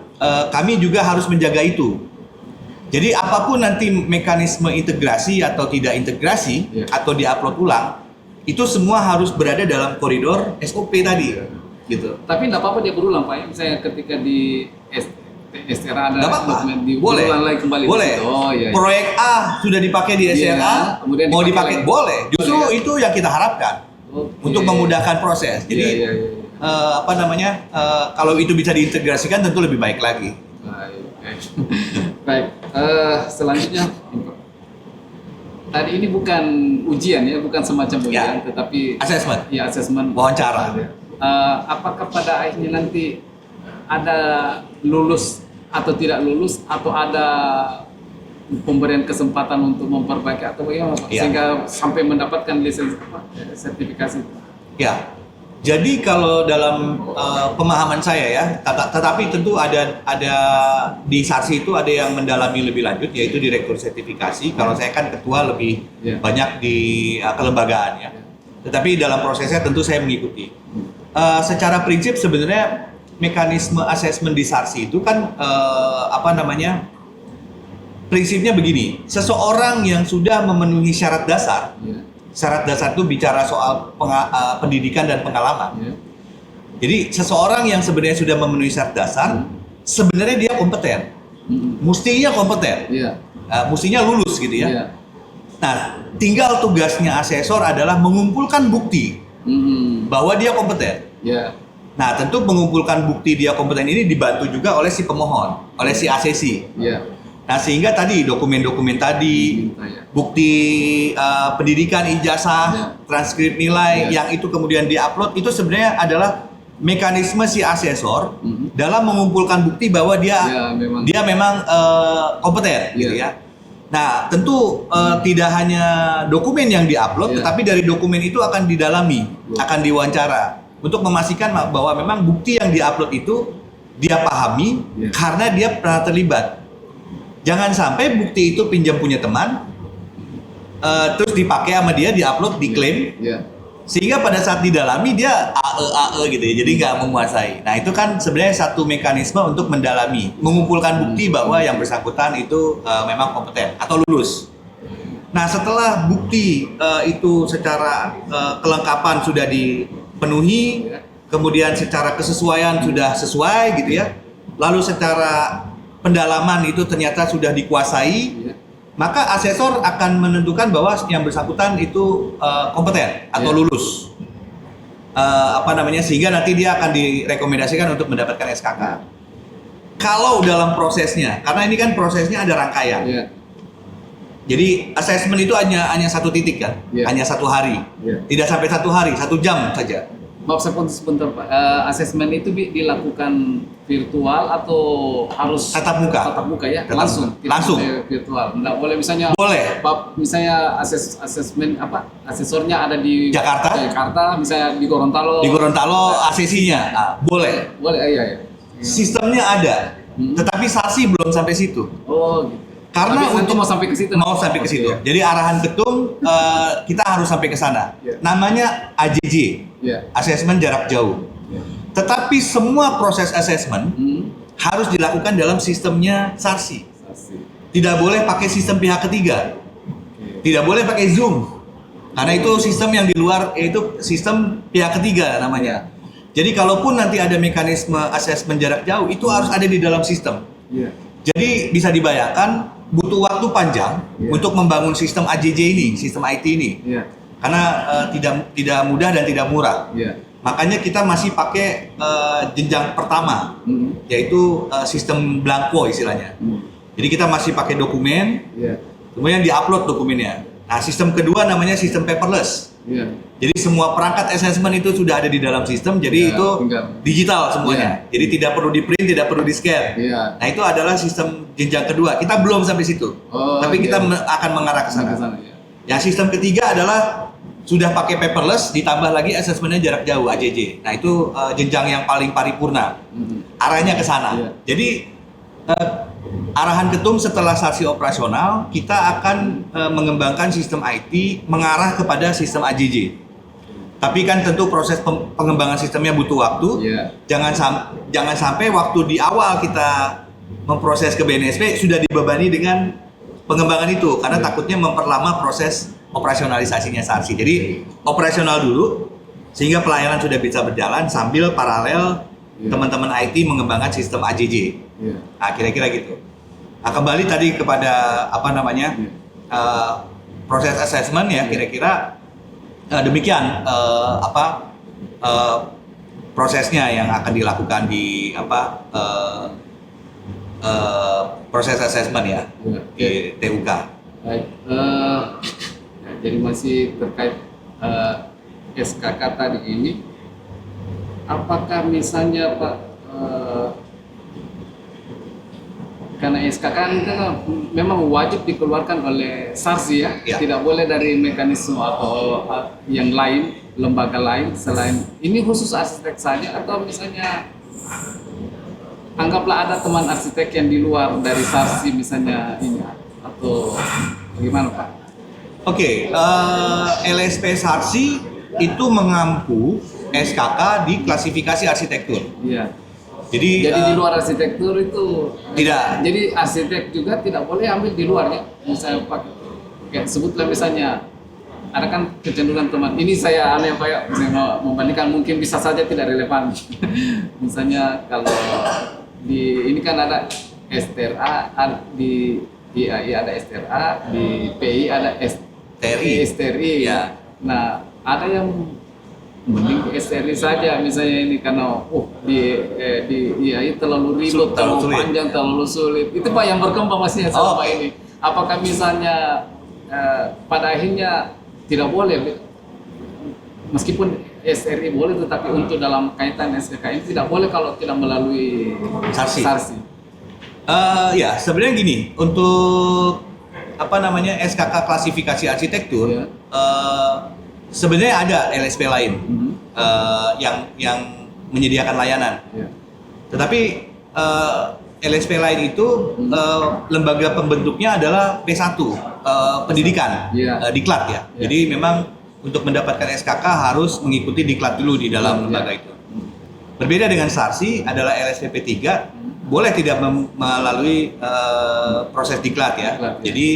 kami juga harus menjaga itu. Jadi apapun nanti mekanisme integrasi atau tidak integrasi Ya. atau diupload ulang, itu semua harus berada dalam koridor SOP tadi, gitu. Tapi nggak apa-apa dia berulang Pak. Ya. Misalnya ketika di SRA ada Nggak apa-apa. dokumen Boleh. berulang lagi kembali. di Boleh. situ. Oh iya. Iya. Proyek A sudah dipakai di Iya, SRA, kemudian mau dipakai dipakai lagi. boleh. Justru Boleh, ya? itu yang kita harapkan Oke. untuk memudahkan proses. Jadi Iya, iya, iya. kalau itu bisa diintegrasikan tentu lebih baik lagi. Baik. Baik. Selanjutnya tadi ini bukan ujian ya, bukan semacam ujian, Ya. tetapi Assessment. ya asesmen Wawancara. apakah pada akhirnya nanti ada lulus atau tidak lulus atau ada pemberian kesempatan untuk memperbaiki atau bagaimana Pak? Iya. Sehingga sampai mendapatkan lisensi sertifikasi. Ya. Jadi kalau dalam pemahaman saya ya, tetapi tentu ada di SARSI itu ada yang mendalami lebih lanjut, yaitu direktur sertifikasi. Kalau saya kan ketua lebih Ya. banyak di kelembagaan ya. Tetapi dalam prosesnya tentu saya mengikuti. Secara prinsip sebenarnya mekanisme asesmen di SARSI itu kan prinsipnya begini, seseorang yang sudah memenuhi syarat dasar, syarat dasar itu bicara soal pendidikan dan pengalaman. Jadi seseorang yang sebenarnya sudah memenuhi syarat dasar, sebenarnya dia kompeten, mestinya kompeten, mestinya lulus gitu ya. Nah, tinggal tugasnya asesor adalah mengumpulkan bukti bahwa dia kompeten. Nah, tentu mengumpulkan bukti dia kompeten ini dibantu juga oleh si pemohon, oleh si asesi. Nah, sehingga tadi dokumen-dokumen tadi, bukti pendidikan, ijazah, transkrip nilai, yang itu kemudian diupload, itu sebenarnya adalah mekanisme si asesor dalam mengumpulkan bukti bahwa dia memang kompeten, gitu ya. Nah, tentu tidak hanya dokumen yang diupload, tetapi dari dokumen itu akan didalami, akan diwawancara untuk memastikan bahwa memang bukti yang diupload itu dia pahami karena dia pernah terlibat. Jangan sampai bukti itu pinjam punya teman, terus dipakai sama dia, diupload, diklaim, sehingga pada saat didalami dia AE gitu ya, jadi nggak menguasai. Nah, itu kan sebenarnya satu mekanisme untuk mendalami, mengumpulkan bukti bahwa yang bersangkutan itu memang kompeten atau lulus. Nah, setelah bukti itu secara kelengkapan sudah dipenuhi, kemudian secara kesesuaian sudah sesuai gitu ya, lalu secara pendalaman itu ternyata sudah dikuasai, maka asesor akan menentukan bahwa yang bersangkutan itu kompeten atau lulus, sehingga nanti dia akan direkomendasikan untuk mendapatkan SKK. Kalau dalam prosesnya, karena ini kan prosesnya ada rangkaian, jadi asesmen itu hanya satu titik kan, hanya satu hari, tidak sampai satu hari, 1 jam saja. Maaf sebentar Pak, asesmen itu dilakukan virtual atau harus tatap muka? Tatap muka ya, langsung. Virtual. Nggak boleh misalnya. Boleh. Misalnya asesornya ada di Jakarta, misalnya di Gorontalo. Di Gorontalo asesinya, boleh. Boleh, iya. Sistemnya ada, tetapi SARSI belum sampai situ. Oh, gitu. Karena untuk mau sampai ke situ. Jadi arahan ketum kita harus sampai ke sana. Namanya AJJ, asesmen jarak jauh. Tetapi semua proses asesmen harus dilakukan dalam sistemnya SARSI. Tidak boleh pakai sistem pihak ketiga. Tidak boleh pakai Zoom. Karena itu sistem yang di luar, yaitu sistem pihak ketiga namanya. Jadi kalaupun nanti ada mekanisme asesmen jarak jauh, itu harus ada di dalam sistem. Jadi bisa dibayangkan butuh waktu panjang untuk membangun sistem AJJ ini, sistem IT ini, karena tidak mudah dan tidak murah. Makanya kita masih pakai jenjang pertama, yaitu sistem blanko istilahnya. Jadi kita masih pakai dokumen, kemudian diupload dokumennya. Nah, sistem kedua namanya sistem paperless. Jadi semua perangkat assessment itu sudah ada di dalam sistem, jadi itu digital semuanya. Jadi tidak perlu di print, tidak perlu di scan. Nah, itu adalah sistem jenjang kedua. Kita belum sampai situ, tapi kita akan mengarah ke sana. Yang sistem ketiga adalah sudah pakai paperless, ditambah lagi assessmentnya jarak jauh AJJ. Nah, itu jenjang yang paling paripurna. Arahnya ke sana. Jadi arahan ketum setelah SARSI operasional, kita akan mengembangkan sistem IT mengarah kepada sistem AJJ. Tapi kan tentu proses pengembangan sistemnya butuh waktu. Jangan sampai waktu di awal kita memproses ke BNSP sudah dibebani dengan pengembangan itu, karena takutnya memperlama proses operasionalisasinya SARSI. Jadi operasional dulu sehingga pelayanan sudah bisa berjalan sambil paralel teman-teman IT mengembangkan sistem AJJ. Nah, kira-kira gitu. Nah, kembali tadi kepada proses assessment ya, kira-kira demikian prosesnya yang akan dilakukan di proses assessment ya di TUK. Baik, jadi masih terkait SKK tadi ini, apakah misalnya Pak, karena SKK itu memang wajib dikeluarkan oleh SARSI ya, tidak boleh dari mekanisme atau yang lain, lembaga lain selain ini, khusus arsitek saja, atau misalnya anggaplah ada teman arsitek yang di luar dari SARSI misalnya ini, atau bagaimana Pak? Oke, LSP SARSI itu mengampu SKK di klasifikasi arsitektur. Iya. Jadi, Jadi di luar arsitektur itu tidak. Jadi arsitek juga tidak boleh ambil di luarnya. Misalnya pakai kayak sebutlah misalnya ada kan kecenderungan teman. Ini saya aneh Pak ya, saya membandingkan mungkin bisa saja tidak relevan. Misalnya kalau di ini kan ada STRA, di IAI ada STRA, di PI ada STRI. Ya. Nah, ada yang mending ke STRI saja misalnya ini karena di IAI terlalu ribet, terlalu sulit. panjang, terlalu sulit. Itu Pak yang berkembang maksudnya selama ini. Apakah misalnya pada akhirnya tidak boleh meskipun SRI boleh tetapi untuk dalam kaitan SKK ini tidak boleh kalau tidak melalui SARSI. Ya, sebenarnya gini, untuk SKK klasifikasi arsitektur, Ya. sebenarnya ada LSP lain yang menyediakan layanan. Ya. Tetapi LSP lain itu lembaga pembentuknya adalah P1 pendidikan, Ya. diklat ya. Ya. Jadi memang untuk mendapatkan SKK harus mengikuti diklat dulu di dalam lembaga itu. Berbeda dengan SARSI adalah LSP P3 boleh tidak melalui proses diklat ya. Diklat, ya. Jadi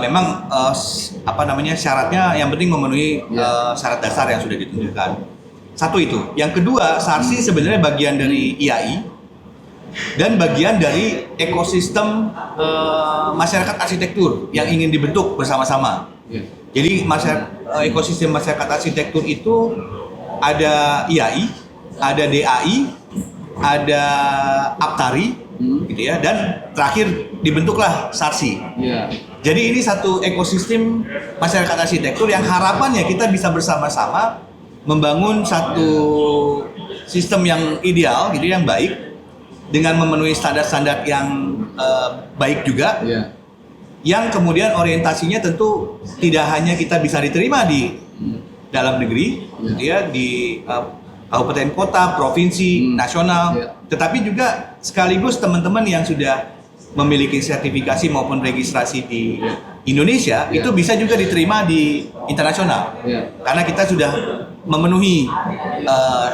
memang syaratnya yang penting memenuhi syarat dasar yang sudah ditentukan. Satu itu. Yang kedua, SARSI sebenarnya bagian dari IAI dan bagian dari ekosistem masyarakat arsitektur yang ingin dibentuk bersama-sama. Ya. Jadi ekosistem masyarakat arsitektur itu ada IAI, ada DAI, ada Aptari, gitu ya, dan terakhir dibentuklah SARSI. Ya. Jadi ini satu ekosistem masyarakat arsitektur yang harapannya kita bisa bersama-sama membangun satu sistem yang ideal, gitu, yang baik, dengan memenuhi standar-standar yang baik juga. Ya. Yang kemudian orientasinya tentu tidak hanya kita bisa diterima di dalam negeri, gitu ya, di kabupaten kota, provinsi, nasional, tetapi juga sekaligus teman-teman yang sudah memiliki sertifikasi maupun registrasi di Indonesia itu bisa juga diterima di internasional, karena kita sudah memenuhi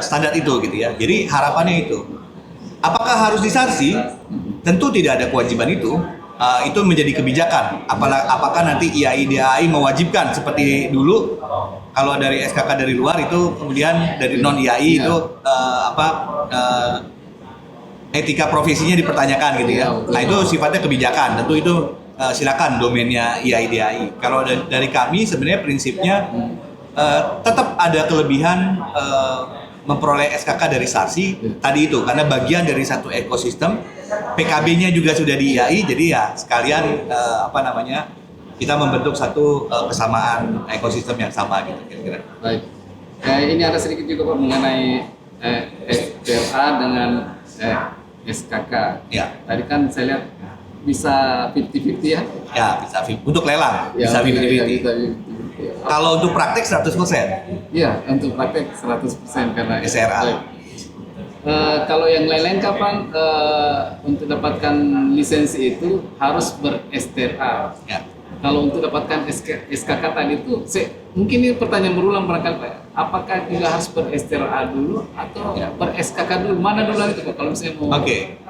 standar itu, gitu ya. Jadi harapannya itu, apakah harus disarsi? Tentu tidak ada kewajiban itu. Itu menjadi kebijakan. Apakah nanti IAI DAI mewajibkan seperti dulu kalau dari SKK dari luar itu kemudian dari non IAI itu etika profesinya dipertanyakan, gitu ya. Nah itu sifatnya kebijakan. Tentu itu silakan domainnya IAI DAI. Kalau dari kami sebenarnya prinsipnya tetap ada kelebihan memperoleh SKK dari SARSI tadi itu, karena bagian dari satu ekosistem. PKB-nya juga sudah di IAI, jadi ya sekalian kita membentuk satu kesamaan ekosistem yang sama, gitu kira-kira. Baik. Ini ada sedikit juga Pak mengenai SPRA dengan SKK. Ya. Tadi kan saya lihat bisa 50-50 ya? Ya, bisa untuk lelang, Ya, bisa 50-50. bisa 50-50. Kalau untuk praktek 100%. Iya, untuk praktek 100% karena SRA. Baik. Kalau yang lain-lain kapan untuk dapatkan lisensi itu harus ber-STRA. Ya. Kalau untuk dapatkan SKK tadi itu, mungkin ini pertanyaan berulang barangkali Pak. Apakah juga harus ber-STRA dulu atau ber-SKK dulu? Mana dulu itu Pak? Kalau misalnya mau. Oke.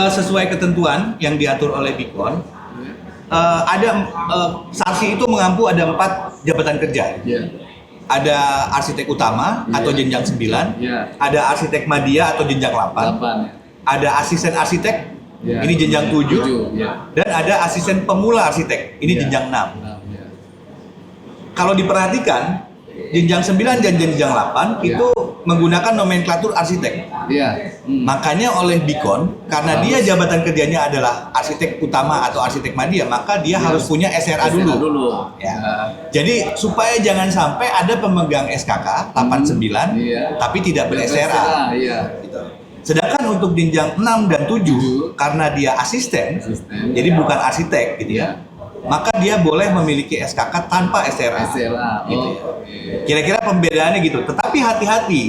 Sesuai ketentuan yang diatur oleh BIKON, SARSI itu mengampu ada 4 jabatan kerja. Ya. Ada arsitek utama atau jenjang 9, ada arsitek media atau jenjang 8, ada asisten arsitek, ini jenjang 7, dan ada asisten pemula arsitek, ini jenjang 6. Kalau diperhatikan, jenjang 9 dan jenjang 8 itu menggunakan nomenklatur arsitek. Makanya oleh BIKON, karena dia jabatan kerjanya adalah arsitek utama atau arsitek media, maka dia harus punya SRA dulu. Ya. Jadi supaya jangan sampai ada pemegang SKK 89 tapi tidak ber-SRA. Gitu. Sedangkan untuk jenjang 6 dan 7 karena dia asisten, jadi bukan arsitek, gitu ya. Maka dia boleh memiliki SKK tanpa SRA. Gitu ya. Kira-kira pembedaannya gitu. Tetapi hati-hati.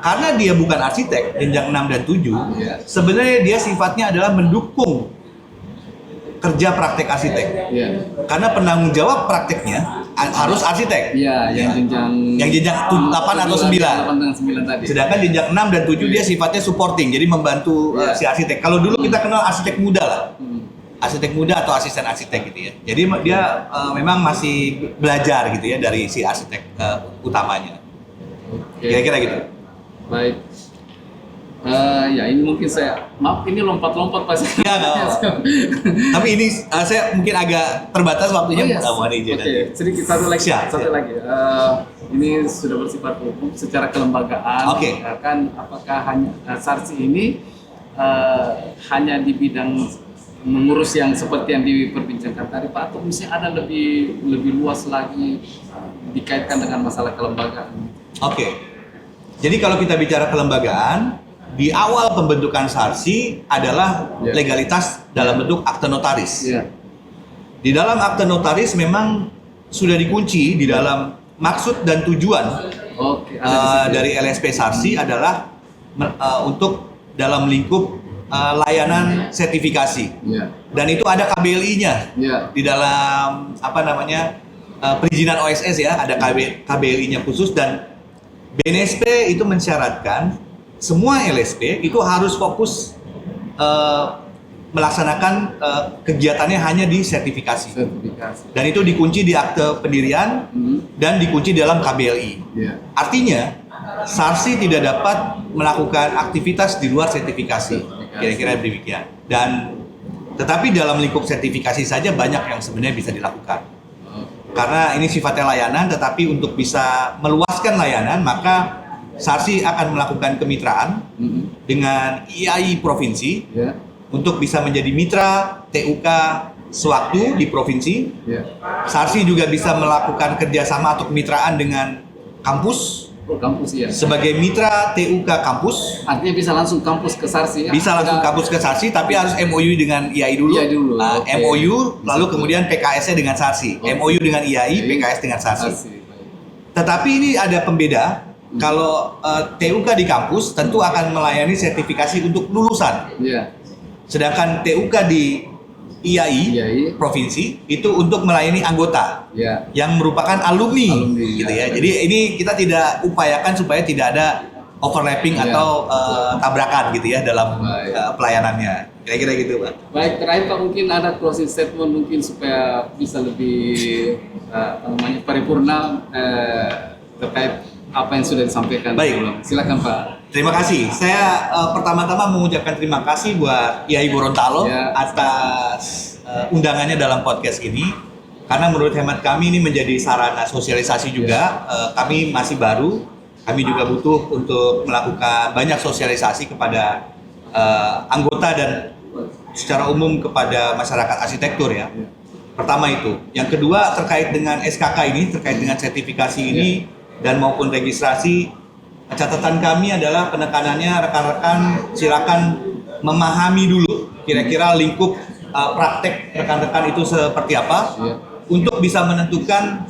Karena dia bukan arsitek, jenjang 6 dan 7, sebenarnya dia sifatnya adalah mendukung kerja praktek arsitek. Karena penanggung jawab prakteknya harus arsitek. Iya, yang jenjang 8 atau 9. 8 dengan 9 tadi. Sedangkan jenjang 6 dan 7 dia sifatnya supporting, jadi membantu si arsitek. Kalau dulu kita kenal arsitek muda lah. Arsitek muda atau asisten arsitek gitu ya. Jadi dia memang masih belajar gitu ya dari si arsitek utamanya. Oke. Kira-kira gitu. Baik. Ya ini mungkin maaf ini lompat-lompat pas. Ya, tapi ini saya mungkin agak terbatas waktunya. Oke, sedikit satu lagi. Ini sudah bersifat hukum secara kelembagaan. Oke. Kan apakah hanya SARSI ini hanya di bidang mengurus yang seperti yang diperbincangkan tadi Pak, atau misalnya ada lebih luas lagi dikaitkan dengan masalah kelembagaan? Oke. Jadi kalau kita bicara kelembagaan, di awal pembentukan SARSI adalah legalitas dalam bentuk akte notaris. Di dalam akte notaris memang sudah dikunci di dalam maksud dan tujuan dari LSP SARSI adalah untuk dalam lingkup layanan sertifikasi. Dan itu ada KBLI-nya di dalam perizinan OSS ya, ada KBLI-nya khusus, dan BNSP itu mensyaratkan semua LSP itu harus fokus melaksanakan kegiatannya hanya di sertifikasi. Dan itu dikunci di akte pendirian dan dikunci dalam KBLI. Artinya SARSI tidak dapat melakukan aktivitas di luar sertifikasi. Kira-kira demikian. Dan tetapi dalam lingkup sertifikasi saja banyak yang sebenarnya bisa dilakukan. Karena ini sifatnya layanan, tetapi untuk bisa meluaskan layanan maka SARSI akan melakukan kemitraan dengan IAI provinsi untuk bisa menjadi mitra TUK sewaktu di provinsi. SARSI juga bisa melakukan kerjasama atau kemitraan dengan kampus. Sebagai mitra TUK kampus. Artinya bisa langsung kampus ke SARSI. Bisa langsung kampus ke SARSI, tapi harus MOU dengan IAI dulu. MOU, lalu kemudian PKS-nya dengan SARSI. MOU dengan IAI, PKS dengan SARSI. Tetapi ini ada pembeda. Kalau TUK di kampus tentu akan melayani sertifikasi untuk lulusan. Sedangkan TUK di IAI provinsi itu untuk melayani anggota yang merupakan alumni gitu ya. Jadi ini kita tidak upayakan supaya tidak ada overlapping atau tabrakan gitu ya dalam pelayanannya. Kira-kira gitu, Pak. Baik, terakhir Pak, mungkin ada closing statement mungkin supaya bisa lebih paripurna terkait apa yang sudah disampaikan. Baik. Silakan Pak. Terima kasih. Saya pertama-tama mengucapkan terima kasih buat IAI Gorontalo atas undangannya dalam podcast ini. Karena menurut hemat kami ini menjadi sarana sosialisasi juga. Kami masih baru. Kami juga butuh untuk melakukan banyak sosialisasi kepada anggota dan secara umum kepada masyarakat arsitektur ya. Pertama itu. Yang kedua terkait dengan SKK ini, terkait dengan sertifikasi ini dan maupun registrasi, catatan kami adalah penekanannya rekan-rekan silakan memahami dulu kira-kira lingkup praktek rekan-rekan itu seperti apa untuk bisa menentukan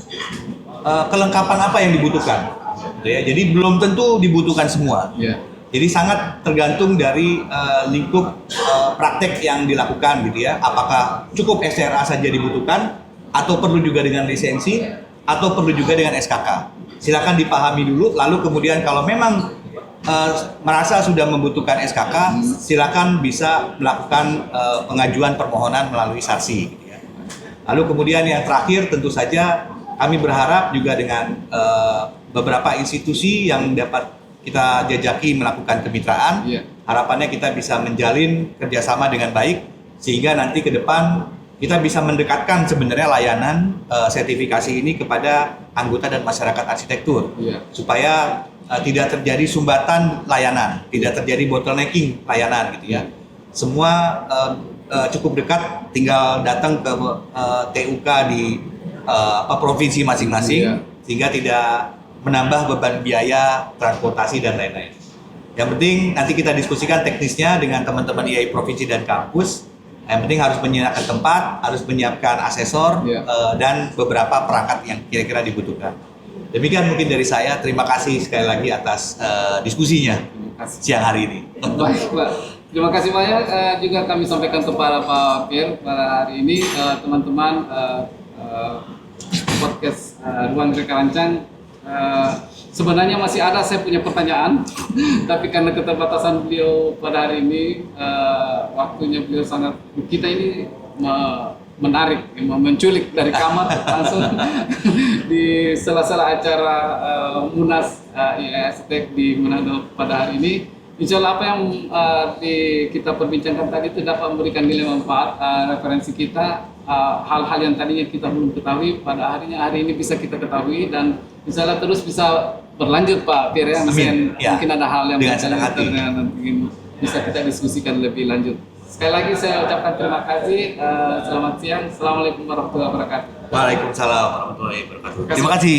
kelengkapan apa yang dibutuhkan. Jadi belum tentu dibutuhkan semua. Jadi sangat tergantung dari lingkup praktek yang dilakukan gitu ya. Apakah cukup SRA saja dibutuhkan atau perlu juga dengan lisensi atau perlu juga dengan SKK. Silakan dipahami dulu, lalu kemudian kalau memang merasa sudah membutuhkan SKK, silakan bisa melakukan pengajuan permohonan melalui SARSI gitu ya. Lalu kemudian yang terakhir tentu saja kami berharap juga dengan beberapa institusi yang dapat kita jajaki melakukan kemitraan, harapannya kita bisa menjalin kerjasama dengan baik sehingga nanti ke depan kita bisa mendekatkan sebenarnya layanan sertifikasi ini kepada anggota dan masyarakat arsitektur supaya tidak terjadi sumbatan layanan, tidak terjadi bottlenecking layanan gitu ya. Semua cukup dekat, tinggal datang ke TUK di provinsi masing-masing sehingga tidak menambah beban biaya transportasi dan lain-lain. Yang penting nanti kita diskusikan teknisnya dengan teman-teman IAI provinsi dan kampus. Yang penting harus menyiapkan tempat, harus menyiapkan asesor dan beberapa perangkat yang kira-kira dibutuhkan. Demikian mungkin dari saya. Terima kasih sekali lagi atas diskusinya siang hari ini. Baik Pak, terima kasih banyak. Juga kami sampaikan kepada Pak Pierre pada hari ini teman-teman podcast Ruang Reka Rancang. Sebenarnya masih ada saya punya pertanyaan, tapi karena keterbatasan beliau pada hari ini, waktunya beliau sangat, kita ini menarik, menculik dari kamar langsung di sela-sela acara Munas IASTEC di Manado pada hari ini. Insya Allah apa yang kita perbincangkan tadi itu dapat memberikan nilai manfaat, referensi kita, hal-hal yang tadinya kita belum ketahui pada hari ini bisa kita ketahui, dan insya Allah terus bisa berlanjut Pak Pierre ya. Mungkin ada hal yang nanti bisa kita diskusikan lebih lanjut. Sekali lagi saya ucapkan terima kasih, selamat siang, assalamualaikum warahmatullahi wabarakatuh. Waalaikumsalam warahmatullahi wabarakatuh. Terima kasih.